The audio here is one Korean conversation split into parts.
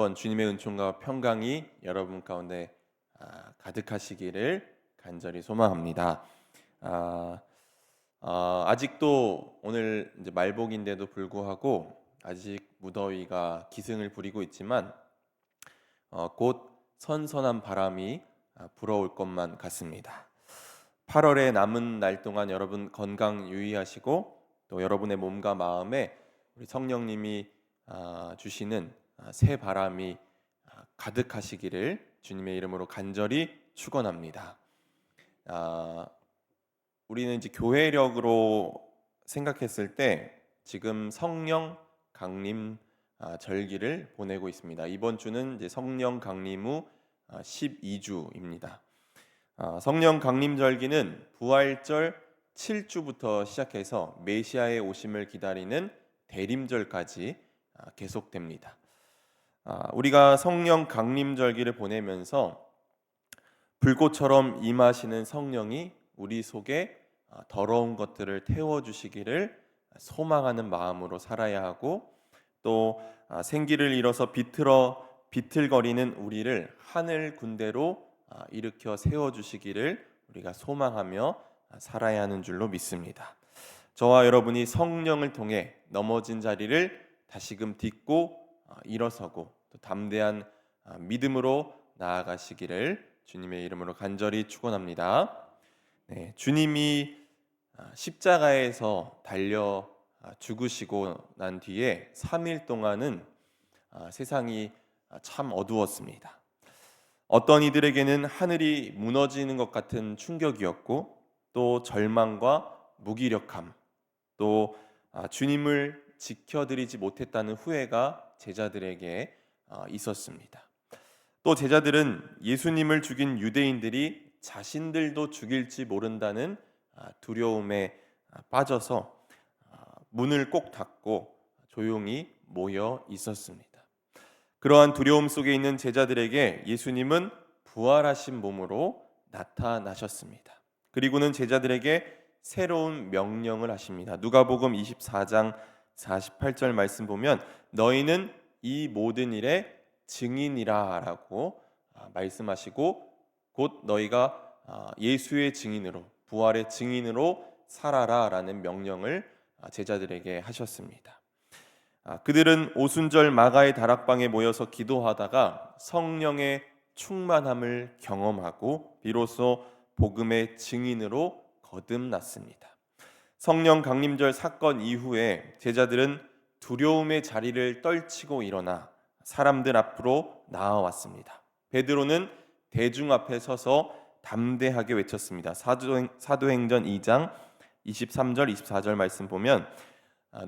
주님의 은총과 평강이 여러분 가운데 가득하시기를 간절히 소망합니다. 아, 아직도 오늘 이제 말복인데도 불구하고 아직 무더위가 기승을 부리고 있지만 곧 선선한 바람이 불어올 것만 같습니다. 8월의 남은 날 동안 여러분 건강 유의하시고 또 여러분의 몸과 마음에 우리 성령님이 주시는 새 바람이 가득하시기를 주님의 이름으로 간절히 축원합니다. 아, 우리는 이제 교회력으로 생각했을 때 지금 성령 강림 절기를 보내고 있습니다. 이번 주는 이제 성령 강림 후 12주입니다. 성령 강림 절기는 부활절 7주부터 시작해서 메시아의 오심을 기다리는 대림절까지 계속됩니다. 우리가 성령 강림 절기를 보내면서 불꽃처럼 임하시는 성령이 우리 속에 더러운 것들을 태워주시기를 소망하는 마음으로 살아야 하고 또 생기를 잃어서 비틀거리는 우리를 하늘 군대로 일으켜 세워주시기를 우리가 소망하며 살아야 하는 줄로 믿습니다. 저와 여러분이 성령을 통해 넘어진 자리를 다시금 딛고 일어서고 또 담대한 믿음으로 나아가시기를 주님의 이름으로 간절히 축원합니다. 네, 주님이 십자가에서 달려 죽으시고 난 뒤에 3일 동안은 세상이 참 어두웠습니다. 어떤 이들에게는 하늘이 무너지는 것 같은 충격이었고 또 절망과 무기력함 또 주님을 지켜드리지 못했다는 후회가 제자들에게 있었습니다. 또 제자들은 예수님을 죽인 유대인들이 자신들도 죽일지 모른다는 두려움에 빠져서 문을 꼭 닫고 조용히 모여 있었습니다. 그러한 두려움 속에 있는 제자들에게 예수님은 부활하신 몸으로 나타나셨습니다. 그리고는 제자들에게 새로운 명령을 하십니다. 누가복음 24장 48절 말씀 보면 너희는 이 모든 일의 증인이라라고 말씀하시고 곧 너희가 예수의 증인으로 부활의 증인으로 살아라라는 명령을 제자들에게 하셨습니다. 그들은 오순절 마가의 다락방에 모여서 기도하다가 성령의 충만함을 경험하고 비로소 복음의 증인으로 거듭났습니다. 성령 강림절 사건 이후에 제자들은 두려움의 자리를 떨치고 일어나 사람들 앞으로 나아왔습니다. 베드로는 대중 앞에 서서 담대하게 외쳤습니다. 사도행전 2장 23절 24절 말씀 보면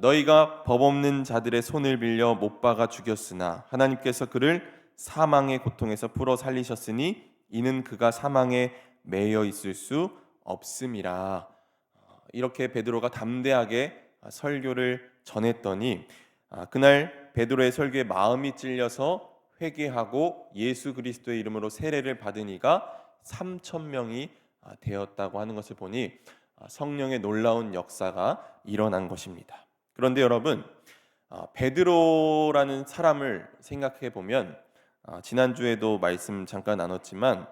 너희가 법 없는 자들의 손을 빌려 못 박아 죽였으나 하나님께서 그를 사망의 고통에서 풀어 살리셨으니 이는 그가 사망에 매여 있을 수 없음이라. 이렇게 베드로가 담대하게 설교를 전했더니 그날 베드로의 설교에 마음이 찔려서 회개하고 예수 그리스도의 이름으로 세례를 받은 이가 3천 명이 되었다고 하는 것을 보니 성령의 놀라운 역사가 일어난 것입니다. 그런데 여러분, 베드로라는 사람을 생각해 보면 지난주에도 말씀 잠깐 나눴지만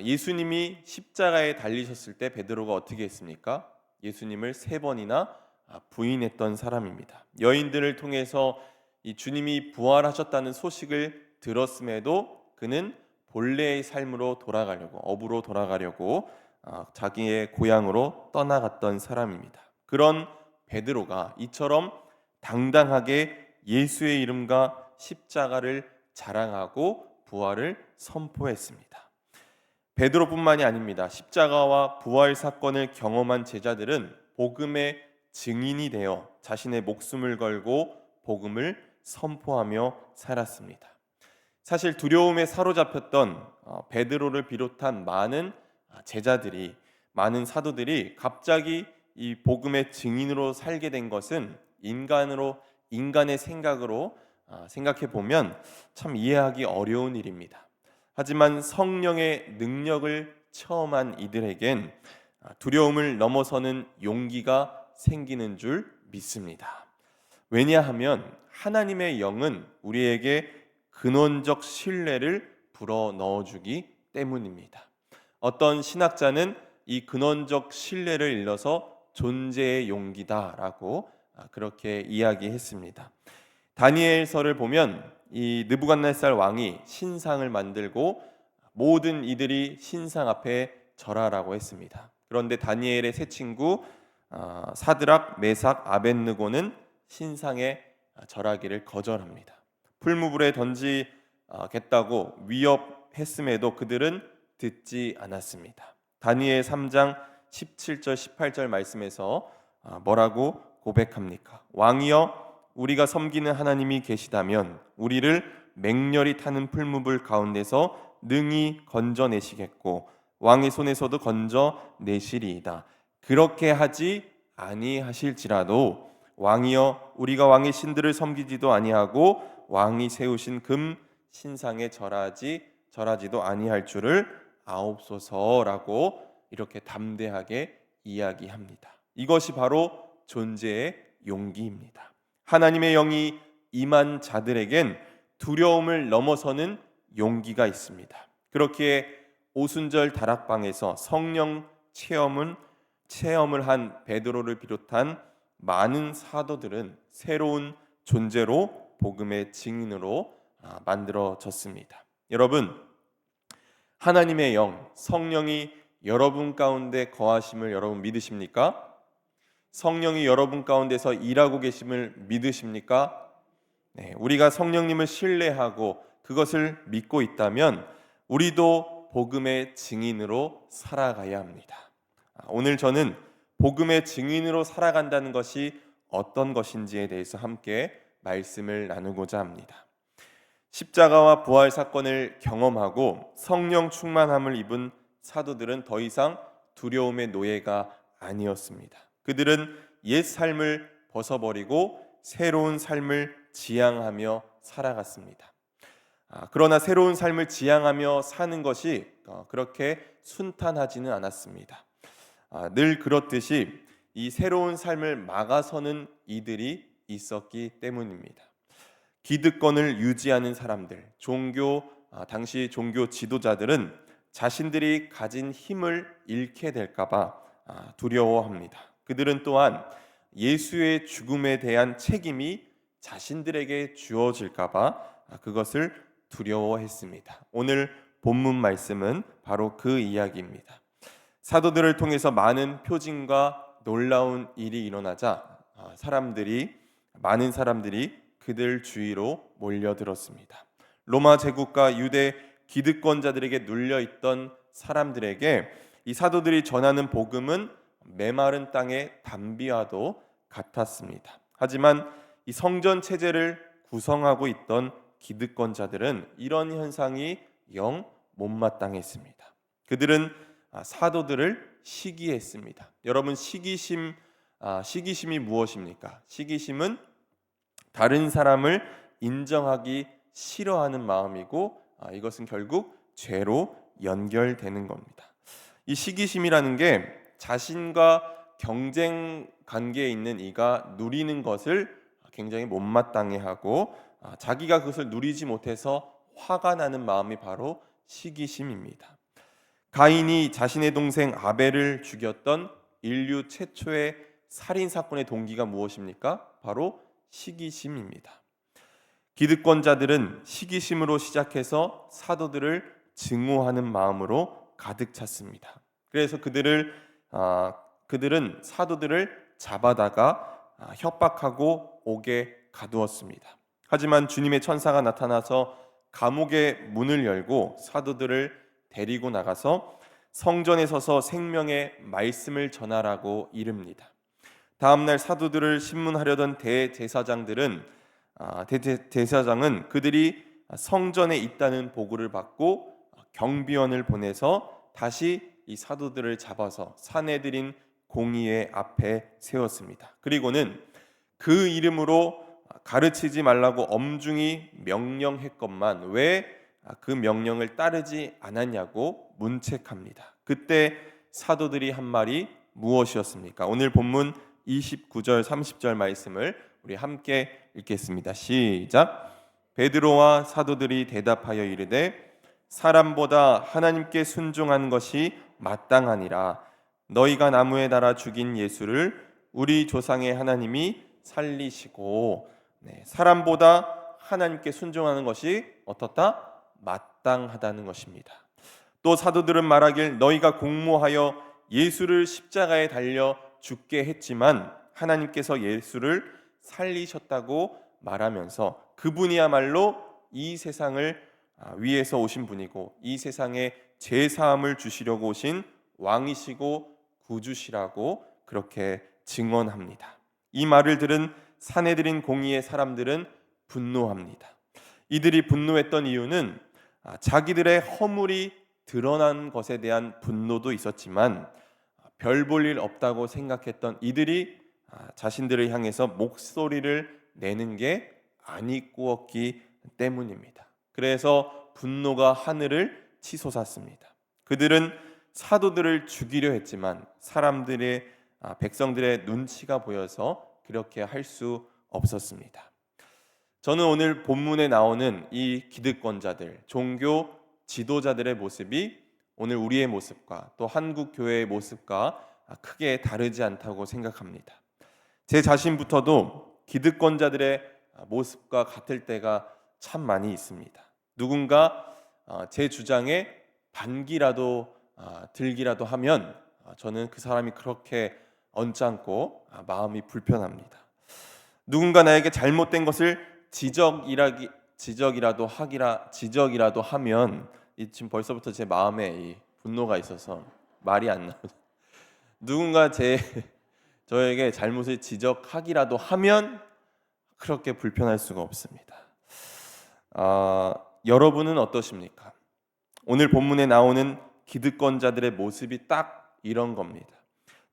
예수님이 십자가에 달리셨을 때 베드로가 어떻게 했습니까? 예수님을 3번이나 부인했던 사람입니다. 여인들을 통해서 이 주님이 부활하셨다는 소식을 들었음에도 그는 본래의 삶으로 돌아가려고 업으로 돌아가려고 자기의 고향으로 떠나갔던 사람입니다. 그런 베드로가 이처럼 당당하게 예수의 이름과 십자가를 자랑하고 부활을 선포했습니다. 베드로뿐만이 아닙니다. 십자가와 부활 사건을 경험한 제자들은 복음의 증인이 되어 자신의 목숨을 걸고 복음을 선포하며 살았습니다. 사실 두려움에 사로잡혔던 베드로를 비롯한 많은 제자들이 많은 사도들이 갑자기 이 복음의 증인으로 살게 된 것은 인간의 생각으로 생각해 보면 참 이해하기 어려운 일입니다. 하지만 성령의 능력을 체험한 이들에겐 두려움을 넘어서는 용기가 생기는 줄 믿습니다. 왜냐하면 하나님의 영은 우리에게 근원적 신뢰를 불어 넣어주기 때문입니다. 어떤 신학자는 이 근원적 신뢰를 일러서 존재의 용기다라고 그렇게 이야기했습니다. 다니엘서를 보면 이 느부갓네살 왕이 신상을 만들고 모든 이들이 신상 앞에 절하라고 했습니다. 그런데 다니엘의 세 친구 사드락, 메삭, 아벳느고는 신상에 절하기를 거절합니다. 풀무불에 던지겠다고 위협했음에도 그들은 듣지 않았습니다. 다니엘 3장 17절 18절 말씀에서 뭐라고 고백합니까? 왕이여, 우리가 섬기는 하나님이 계시다면 우리를 맹렬히 타는 풀무불 가운데서 능히 건져내시겠고 왕의 손에서도 건져내시리이다. 그렇게 하지 아니하실지라도 왕이여, 우리가 왕의 신들을 섬기지도 아니하고 왕이 세우신 금 신상에 절하지도 아니할 줄을 아옵소서라고 이렇게 담대하게 이야기합니다. 이것이 바로 존재의 용기입니다. 하나님의 영이 임한 자들에겐 두려움을 넘어서는 용기가 있습니다. 그렇기에 오순절 다락방에서 성령 체험을 한 베드로를 비롯한 많은 사도들은 새로운 존재로 복음의 증인으로 만들어졌습니다. 여러분, 하나님의 영, 성령이 여러분 가운데 거하심을 여러분 믿으십니까? 성령이 여러분 가운데서 일하고 계심을 믿으십니까? 네, 우리가 성령님을 신뢰하고 그것을 믿고 있다면 우리도 복음의 증인으로 살아가야 합니다. 오늘 저는 복음의 증인으로 살아간다는 것이 어떤 것인지에 대해서 함께 말씀을 나누고자 합니다. 십자가와 부활 사건을 경험하고 성령 충만함을 입은 사도들은 더 이상 두려움의 노예가 아니었습니다. 그들은 옛 삶을 벗어버리고 새로운 삶을 지향하며 살아갔습니다. 그러나 새로운 삶을 지향하며 사는 것이 그렇게 순탄하지는 않았습니다. 늘 그렇듯이 이 새로운 삶을 막아서는 이들이 있었기 때문입니다. 기득권을 유지하는 사람들, 당시 종교 지도자들은 자신들이 가진 힘을 잃게 될까봐 두려워합니다. 그들은 또한 예수의 죽음에 대한 책임이 자신들에게 주어질까봐 그것을 두려워했습니다. 오늘 본문 말씀은 바로 그 이야기입니다. 사도들을 통해서 많은 표징과 놀라운 일이 일어나자 많은 사람들이 그들 주위로 몰려들었습니다. 로마 제국과 유대 기득권자들에게 눌려있던 사람들에게 이 사도들이 전하는 복음은 메마른 땅의 담비와도 같았습니다. 하지만 이 성전 체제를 구성하고 있던 기득권자들은 이런 현상이 영 못마땅했습니다. 그들은 사도들을 시기했습니다. 여러분, 시기심이 무엇입니까? 시기심은 다른 사람을 인정하기 싫어하는 마음이고 이것은 결국 죄로 연결되는 겁니다. 이 시기심이라는 게 자신과 경쟁 관계에 있는 이가 누리는 것을 굉장히 못마땅해하고 자기가 그것을 누리지 못해서 화가 나는 마음이 바로 시기심입니다. 가인이 자신의 동생 아벨을 죽였던 인류 최초의 살인 사건의 동기가 무엇입니까? 바로 시기심입니다. 기득권자들은 시기심으로 시작해서 사도들을 증오하는 마음으로 가득 찼습니다. 그래서 그들은 사도들을 잡아다가 협박하고 옥에 가두었습니다. 하지만 주님의 천사가 나타나서 감옥의 문을 열고 사도들을 데리고 나가서 성전에 서서 생명의 말씀을 전하라고 이릅니다. 다음날 사도들을 신문하려던 대제사장은 그들이 성전에 있다는 보고를 받고 경비원을 보내서 다시 이 사도들을 잡아서 사내들인 공의회 앞에 세웠습니다. 그리고는 그 이름으로 가르치지 말라고 엄중히 명령했건만 왜 그 명령을 따르지 않았냐고 문책합니다. 그때 사도들이 한 말이 무엇이었습니까? 오늘 본문 29절 30절 말씀을 우리 함께 읽겠습니다. 시작. 베드로와 사도들이 대답하여 이르되 사람보다 하나님께 순종한 것이 마땅하니라. 너희가 나무에 달아 죽인 예수를 우리 조상의 하나님이 살리시고, 사람보다 하나님께 순종하는 것이 어떻다? 마땅하다는 것입니다. 또 사도들은 말하길 너희가 공모하여 예수를 십자가에 달려 죽게 했지만 하나님께서 예수를 살리셨다고 말하면서 그분이야말로 이 세상을 위에서 오신 분이고 이 세상에 죄 사함을 주시려고 오신 왕이시고 구주시라고 그렇게 증언합니다. 이 말을 들은 사내들인 공의의 사람들은 분노합니다. 이들이 분노했던 이유는 자기들의 허물이 드러난 것에 대한 분노도 있었지만 별 볼 일 없다고 생각했던 이들이 자신들을 향해서 목소리를 내는 게 아니었기 때문입니다. 그래서 분노가 하늘을 치솟았습니다. 그들은 사도들을 죽이려 했지만 백성들의 눈치가 보여서 그렇게 할 수 없었습니다. 저는 오늘 본문에 나오는 이 기득권자들, 종교 지도자들의 모습이 오늘 우리의 모습과 또 한국 교회의 모습과 크게 다르지 않다고 생각합니다. 제 자신부터도 기득권자들의 모습과 같을 때가 참 많이 있습니다. 누군가 제 주장에 반기라도 들기라도 하면 저는 그 사람이 그렇게 언짢고 마음이 불편합니다. 누군가 나에게 잘못된 것을 지적이라도 하면 지금 벌써부터 제 마음에 이 분노가 있어서 말이 안 나오죠. 누군가 저에게 잘못을 지적하기라도 하면 그렇게 불편할 수가 없습니다. 여러분은 어떠십니까? 오늘 본문에 나오는 기득권자들의 모습이 딱 이런 겁니다.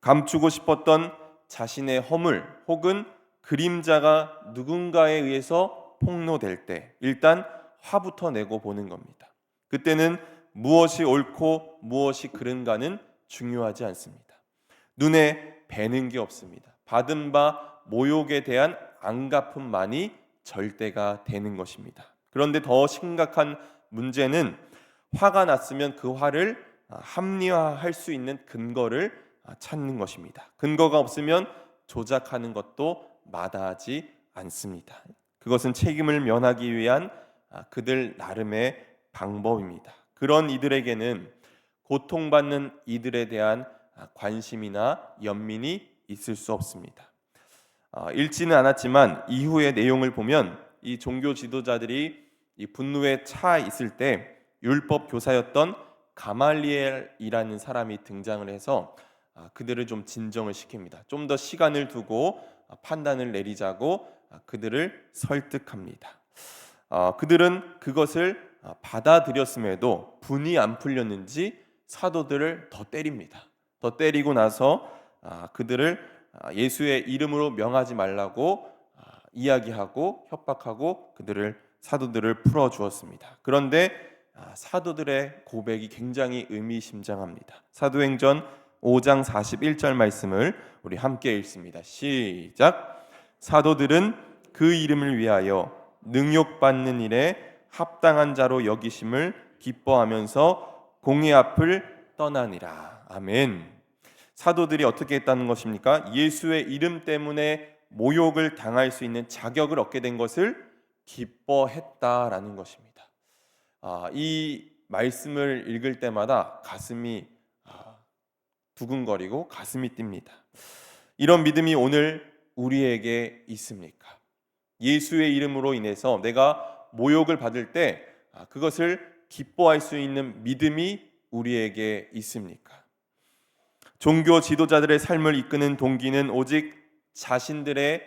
감추고 싶었던 자신의 허물 혹은 그림자가 누군가에 의해서 폭로될 때 일단 화부터 내고 보는 겁니다. 그때는 무엇이 옳고 무엇이 그른가는 중요하지 않습니다. 눈에 뵈는 게 없습니다. 받은 바 모욕에 대한 안갚음만이 절대가 되는 것입니다. 그런데 더 심각한 문제는 화가 났으면 그 화를 합리화할 수 있는 근거를 찾는 것입니다. 근거가 없으면 조작하는 것도 마다하지 않습니다. 그것은 책임을 면하기 위한 그들 나름의 방법입니다. 그런 이들에게는 고통받는 이들에 대한 관심이나 연민이 있을 수 없습니다. 읽지는 않았지만 이후의 내용을 보면 이 종교 지도자들이 이 분노에 차 있을 때 율법 교사였던 가말리엘이라는 사람이 등장을 해서 그들을 좀 진정을 시킵니다. 좀 더 시간을 두고 판단을 내리자고 그들을 설득합니다. 그들은 그것을 받아들였음에도 분이 안 풀렸는지 사도들을 더 때립니다. 더 때리고 나서 그들을 예수의 이름으로 명하지 말라고 이야기하고 협박하고 사도들을 풀어주었습니다. 그런데 사도들의 고백이 굉장히 의미심장합니다. 사도행전 5장 41절 말씀을 우리 함께 읽습니다. 시작. 사도들은 그 이름을 위하여 능욕받는 일에 합당한 자로 여기심을 기뻐하면서 공의 앞을 떠나니라. 아멘. 사도들이 어떻게 했다는 것입니까? 예수의 이름 때문에 모욕을 당할 수 있는 자격을 얻게 된 것을 기뻐했다라는 것입니다. 이 말씀을 읽을 때마다 가슴이 두근거리고 가슴이 뜁니다. 이런 믿음이 오늘 우리에게 있습니까? 예수의 이름으로 인해서 내가 모욕을 받을 때 그것을 기뻐할 수 있는 믿음이 우리에게 있습니까? 종교 지도자들의 삶을 이끄는 동기는 오직 자신들의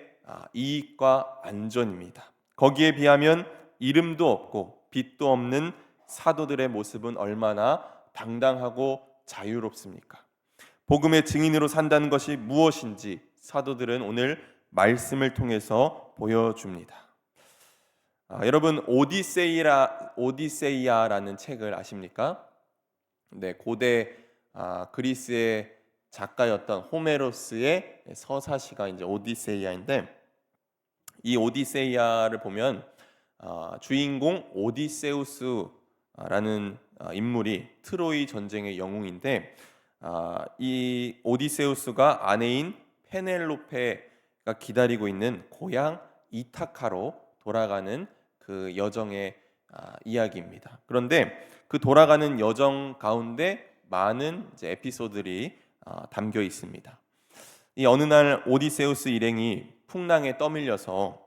이익과 안전입니다. 거기에 비하면 이름도 없고 빛도 없는 사도들의 모습은 얼마나 당당하고 자유롭습니까? 복음의 증인으로 산다는 것이 무엇인지 사도들은 오늘 말씀을 통해서 보여줍니다. 여러분 오디세이아라는 책을 아십니까? 네, 고대 그리스의 작가였던 호메로스의 서사시가 이제 오디세이아인데 이 오디세이아를 보면 주인공 오디세우스라는 인물이 트로이 전쟁의 영웅인데 이 오디세우스가 아내인 페넬로페가 기다리고 있는 고향 이타카로 돌아가는 그 여정의 이야기입니다. 그런데 그 돌아가는 여정 가운데 많은 이제 에피소드들이 담겨 있습니다. 이 어느 날 오디세우스 일행이 풍랑에 떠밀려서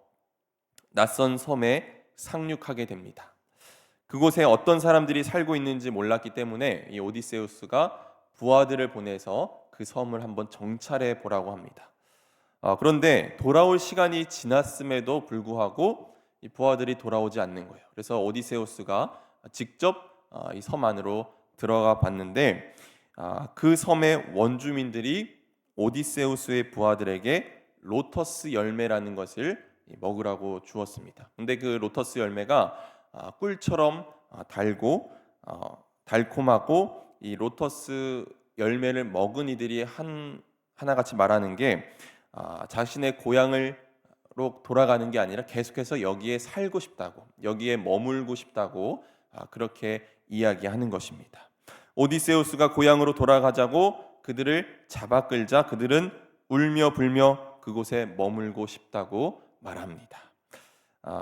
낯선 섬에 상륙하게 됩니다. 그곳에 어떤 사람들이 살고 있는지 몰랐기 때문에 이 오디세우스가 부하들을 보내서 그 섬을 한번 정찰해 보라고 합니다. 그런데 돌아올 시간이 지났음에도 불구하고 이 부하들이 돌아오지 않는 거예요. 그래서 오디세우스가 직접 이 섬 안으로 들어가 봤는데 그 섬의 원주민들이 오디세우스의 부하들에게 로터스 열매라는 것을 먹으라고 주었습니다. 근데 그 로터스 열매가 꿀처럼 달고 달콤하고 이 로터스 열매를 먹은 이들이 하나같이 말하는 게 자신의 고향으로 돌아가는 게 아니라 계속해서 여기에 살고 싶다고, 여기에 머물고 싶다고 그렇게 이야기하는 것입니다. 오디세우스가 고향으로 돌아가자고 그들을 잡아 끌자 그들은 울며 불며 그곳에 머물고 싶다고 말합니다.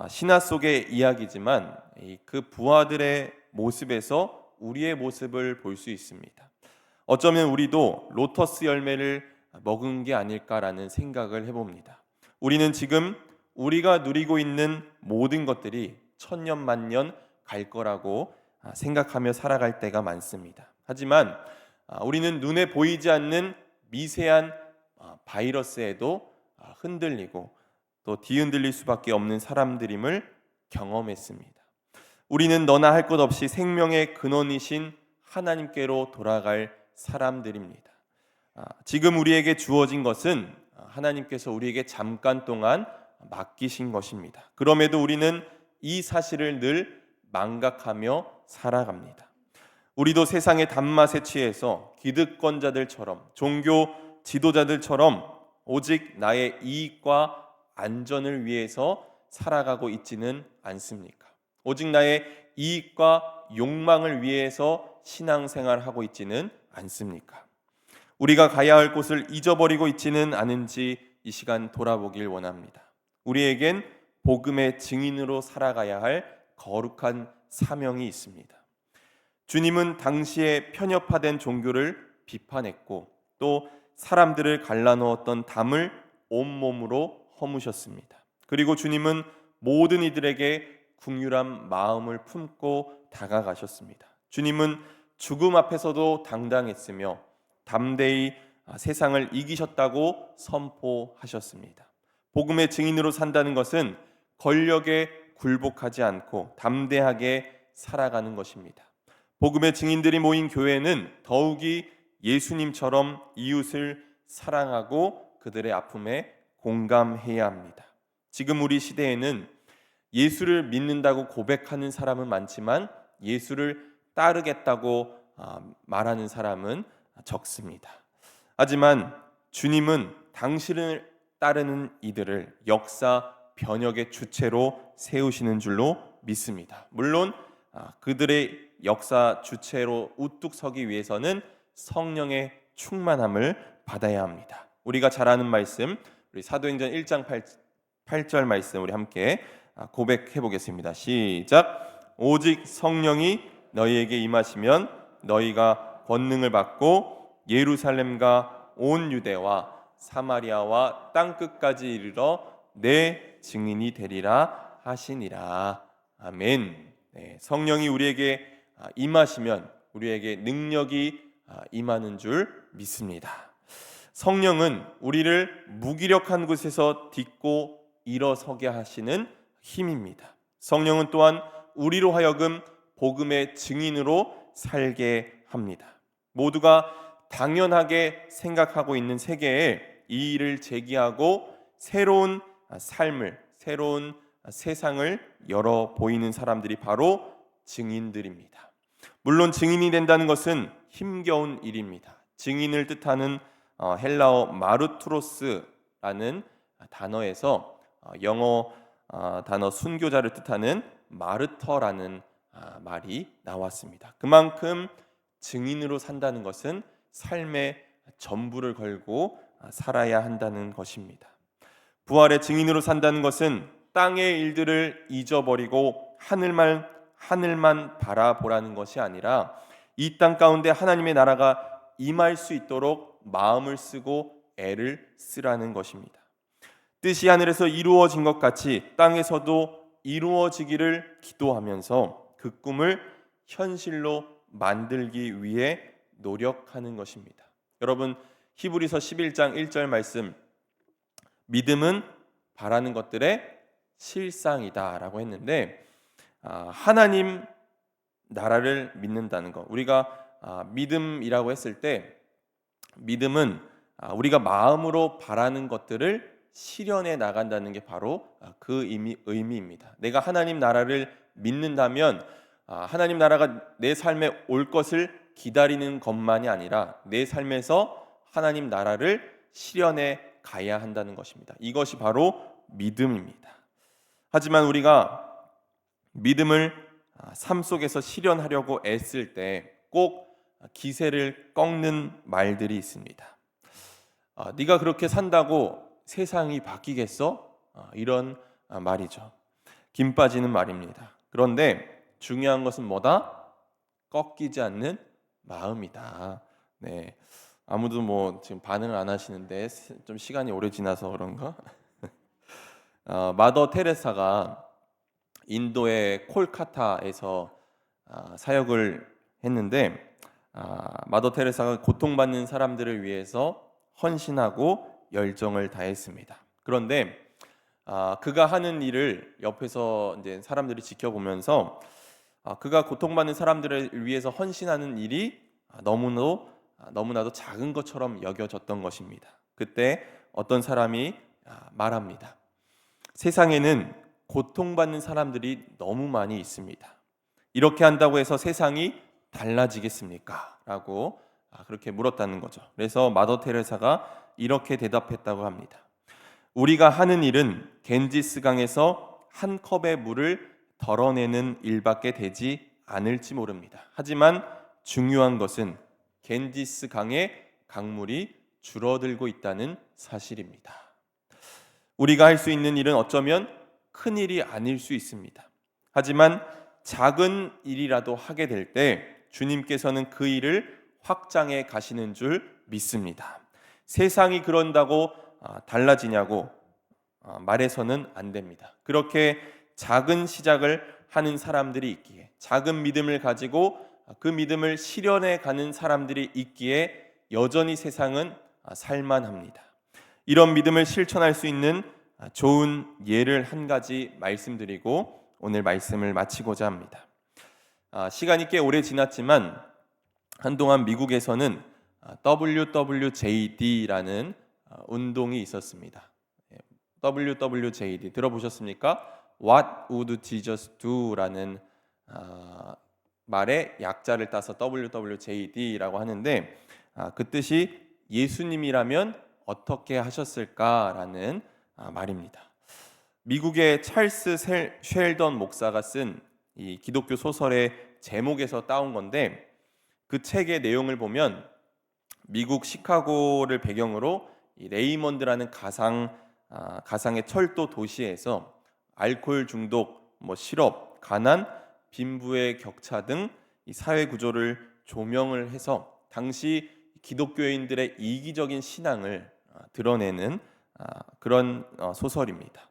신화 속의 이야기지만 그 부하들의 모습에서 우리의 모습을 볼 수 있습니다. 어쩌면 우리도 로터스 열매를 먹은 게 아닐까라는 생각을 해봅니다. 우리는 지금 우리가 누리고 있는 모든 것들이 천년만년 갈 거라고 생각하며 살아갈 때가 많습니다. 하지만 우리는 눈에 보이지 않는 미세한 바이러스에도 흔들리고 또 뒤흔들릴 수밖에 없는 사람들임을 경험했습니다. 우리는 너나 할 것 없이 생명의 근원이신 하나님께로 돌아갈 사람들입니다. 지금 우리에게 주어진 것은 하나님께서 우리에게 잠깐 동안 맡기신 것입니다. 그럼에도 우리는 이 사실을 늘 망각하며 살아갑니다. 우리도 세상의 단맛에 취해서 기득권자들처럼 종교 지도자들처럼 오직 나의 이익과 안전을 위해서 살아가고 있지는 않습니까? 오직 나의 이익과 욕망을 위해서 신앙생활하고 있지는 않습니까? 우리가 가야 할 곳을 잊어버리고 있지는 않은지 이 시간 돌아보길 원합니다. 우리에겐 복음의 증인으로 살아가야 할 거룩한 사명이 있습니다. 주님은 당시에 편협화된 종교를 비판했고 또 사람들을 갈라놓았던 담을 온몸으로 허무셨습니다. 그리고 주님은 모든 이들에게 긍휼한 마음을 품고 다가가셨습니다. 주님은 죽음 앞에서도 당당했으며 담대히 세상을 이기셨다고 선포하셨습니다. 복음의 증인으로 산다는 것은 권력에 굴복하지 않고 담대하게 살아가는 것입니다. 복음의 증인들이 모인 교회는 더욱이 예수님처럼 이웃을 사랑하고 그들의 아픔에 공감해야 합니다. 지금 우리 시대에는 예수를 믿는다고 고백하는 사람은 많지만 예수를 따르겠다고 말하는 사람은 적습니다. 하지만 주님은 당신을 따르는 이들을 역사 변혁의 주체로 세우시는 줄로 믿습니다. 물론 그들의 역사 주체로 우뚝 서기 위해서는 성령의 충만함을 받아야 합니다. 우리가 잘 아는 말씀, 우리 사도행전 1장 8절 말씀 우리 함께 고백해 보겠습니다. 시작. 오직 성령이 너희에게 임하시면 너희가 권능을 받고 예루살렘과 온 유대와 사마리아와 땅 끝까지 이르러 내 증인이 되리라 하시니라. 아멘. 네, 성령이 우리에게 임하시면 우리에게 능력이 임하는 줄 믿습니다. 성령은 우리를 무기력한 곳에서 딛고 일어서게 하시는 힘입니다. 성령은 또한 우리로 하여금 복음의 증인으로 살게 합니다. 모두가 당연하게 생각하고 있는 세계에 이 일을 제기하고 새로운 삶을, 새로운 세상을 열어 보이는 사람들이 바로 증인들입니다. 물론 증인이 된다는 것은 힘겨운 일입니다. 증인을 뜻하는 헬라어 마르투로스라는 단어에서 영어 단어 순교자를 뜻하는 마르터라는 말이 나왔습니다. 그만큼 증인으로 산다는 것은 삶의 전부를 걸고 살아야 한다는 것입니다. 부활의 증인으로 산다는 것은 땅의 일들을 잊어버리고 하늘만 바라보라는 것이 아니라 이 땅 가운데 하나님의 나라가 임할 수 있도록 마음을 쓰고 애를 쓰라는 것입니다. 뜻이 하늘에서 이루어진 것 같이 땅에서도 이루어지기를 기도하면서 그 꿈을 현실로 만들기 위해 노력하는 것입니다. 여러분, 히브리서 11장 1절 말씀, 믿음은 바라는 것들의 실상이다라고 했는데, 하나님 나라를 믿는다는 것, 우리가 믿음이라고 했을 때, 믿음은 우리가 마음으로 바라는 것들을 실현해 나간다는 게 바로 그 의미입니다. 내가 하나님 나라를 믿는다면 하나님 나라가 내 삶에 올 것을 기다리는 것만이 아니라 내 삶에서 하나님 나라를 실현해 가야 한다는 것입니다. 이것이 바로 믿음입니다. 하지만 우리가 믿음을 삶 속에서 실현하려고 애쓸 때 꼭 기세를 꺾는 말들이 있습니다. 네가 그렇게 산다고 세상이 바뀌겠어? 이런 말이죠. 김 빠지는 말입니다. 그런데 중요한 것은 뭐다? 꺾이지 않는 마음이다. 네, 아무도 지금 반응을 안 하시는데 좀 시간이 오래 지나서 그런가? 마더 테레사가 인도의 콜카타에서 사역을 했는데 마더 테레사가 고통받는 사람들을 위해서 헌신하고 열정을 다했습니다. 그런데 그가 하는 일을 옆에서 이제 사람들이 지켜보면서 그가 고통받는 사람들을 위해서 헌신하는 일이 너무나도 작은 것처럼 여겨졌던 것입니다. 그때 어떤 사람이 말합니다. 세상에는 고통받는 사람들이 너무 많이 있습니다. 이렇게 한다고 해서 세상이 달라지겠습니까? 라고 그렇게 물었다는 거죠. 그래서 마더 테레사가 이렇게 대답했다고 합니다. 우리가 하는 일은 겐지스강에서 한 컵의 물을 덜어내는 일밖에 되지 않을지 모릅니다. 하지만 중요한 것은 겐지스강의 강물이 줄어들고 있다는 사실입니다. 우리가 할 수 있는 일은 어쩌면 큰 일이 아닐 수 있습니다. 하지만 작은 일이라도 하게 될 때 주님께서는 그 일을 확장해 가시는 줄 믿습니다. 세상이 그런다고 달라지냐고 말해서는 안 됩니다. 그렇게 작은 시작을 하는 사람들이 있기에, 작은 믿음을 가지고 그 믿음을 실현해 가는 사람들이 있기에 여전히 세상은 살만합니다. 이런 믿음을 실천할 수 있는 좋은 예를 한 가지 말씀드리고 오늘 말씀을 마치고자 합니다. 시간이 꽤 오래 지났지만 한동안 미국에서는 WWJD라는 운동이 있었습니다. WWJD 들어보셨습니까? What would Jesus do?라는 말의 약자를 따서 WWJD라고 하는데 그 뜻이 예수님이라면 어떻게 하셨을까라는 말입니다. 미국의 찰스 쉘던 목사가 쓴 이 기독교 소설의 제목에서 따온 건데 그 책의 내용을 보면 미국 시카고를 배경으로 이 레이먼드라는 가상의 철도 도시에서 알코올 중독, 실업, 가난, 빈부의 격차 등 이 사회 구조를 조명을 해서 당시 기독교인들의 이기적인 신앙을 드러내는 그런 소설입니다.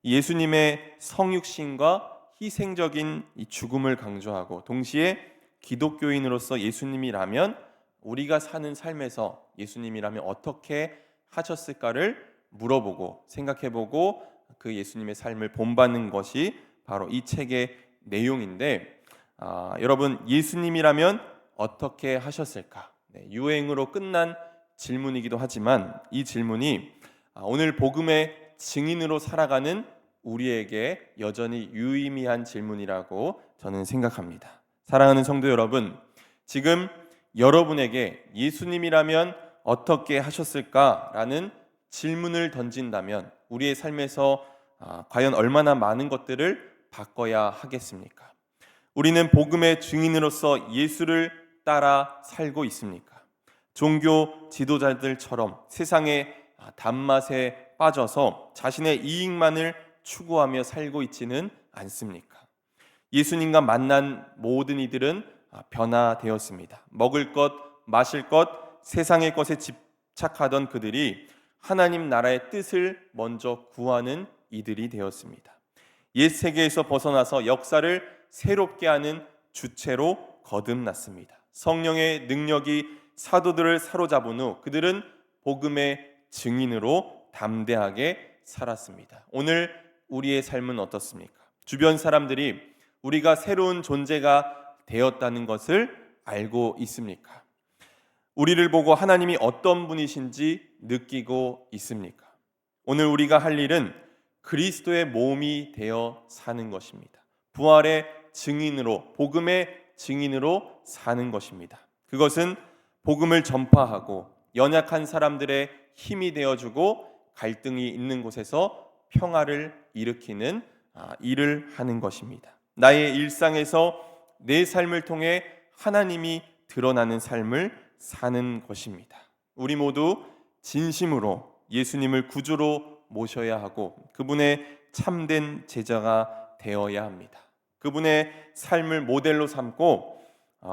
예수님의 성육신과 희생적인 이 죽음을 강조하고 동시에 기독교인으로서 예수님이라면 우리가 사는 삶에서 예수님이라면 어떻게 하셨을까를 물어보고 생각해보고 그 예수님의 삶을 본받는 것이 바로 이 책의 내용인데 여러분 예수님이라면 어떻게 하셨을까? 유행으로 끝난 질문이기도 하지만 이 질문이 오늘 복음의 증인으로 살아가는 우리에게 여전히 유의미한 질문이라고 저는 생각합니다. 사랑하는 성도 여러분, 지금 여러분에게 예수님이라면 어떻게 하셨을까라는 질문을 던진다면 우리의 삶에서 과연 얼마나 많은 것들을 바꿔야 하겠습니까? 우리는 복음의 증인으로서 예수를 따라 살고 있습니까? 종교 지도자들처럼 세상의 단맛에 빠져서 자신의 이익만을 추구하며 살고 있지는 않습니까? 예수님과 만난 모든 이들은 변화되었습니다. 먹을 것, 마실 것, 세상의 것에 집착하던 그들이 하나님 나라의 뜻을 먼저 구하는 이들이 되었습니다. 옛 세계에서 벗어나서 역사를 새롭게 하는 주체로 거듭났습니다. 성령의 능력이 사도들을 사로잡은 후 그들은 복음의 증인으로 담대하게 살았습니다. 오늘 우리의 삶은 어떻습니까? 주변 사람들이 우리가 새로운 존재가 되었다는 것을 알고 있습니까? 우리를 보고 하나님이 어떤 분이신지 느끼고 있습니까? 오늘 우리가 할 일은 그리스도의 몸이 되어 사는 것입니다. 부활의 증인으로, 복음의 증인으로 사는 것입니다. 그것은 복음을 전파하고 연약한 사람들의 힘이 되어주고 갈등이 있는 곳에서 평화를 일으키는 일을 하는 것입니다. 나의 일상에서 내 삶을 통해 하나님이 드러나는 삶을 사는 것입니다. 우리 모두 진심으로 예수님을 구주로 모셔야 하고 그분의 참된 제자가 되어야 합니다. 그분의 삶을 모델로 삼고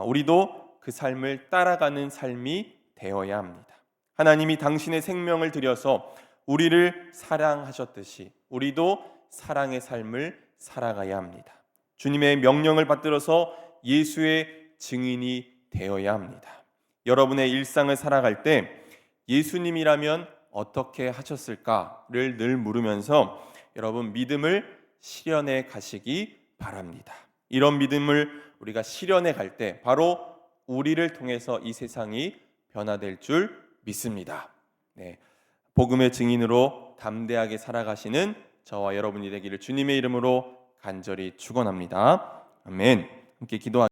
우리도 그 삶을 따라가는 삶이 되어야 합니다. 하나님이 당신의 생명을 들여서 우리를 사랑하셨듯이 우리도 사랑의 삶을 살아가야 합니다. 주님의 명령을 받들어서 예수의 증인이 되어야 합니다. 여러분의 일상을 살아갈 때 예수님이라면 어떻게 하셨을까를 늘 물으면서 여러분 믿음을 실현해 가시기 바랍니다. 이런 믿음을 우리가 실현해 갈 때 바로 우리를 통해서 이 세상이 변화될 줄 믿습니다. 복음의 증인으로 담대하게 살아가시는 저와 여러분이 되기를 주님의 이름으로 간절히 축원합니다. 아멘. 함께 기도하겠습니다.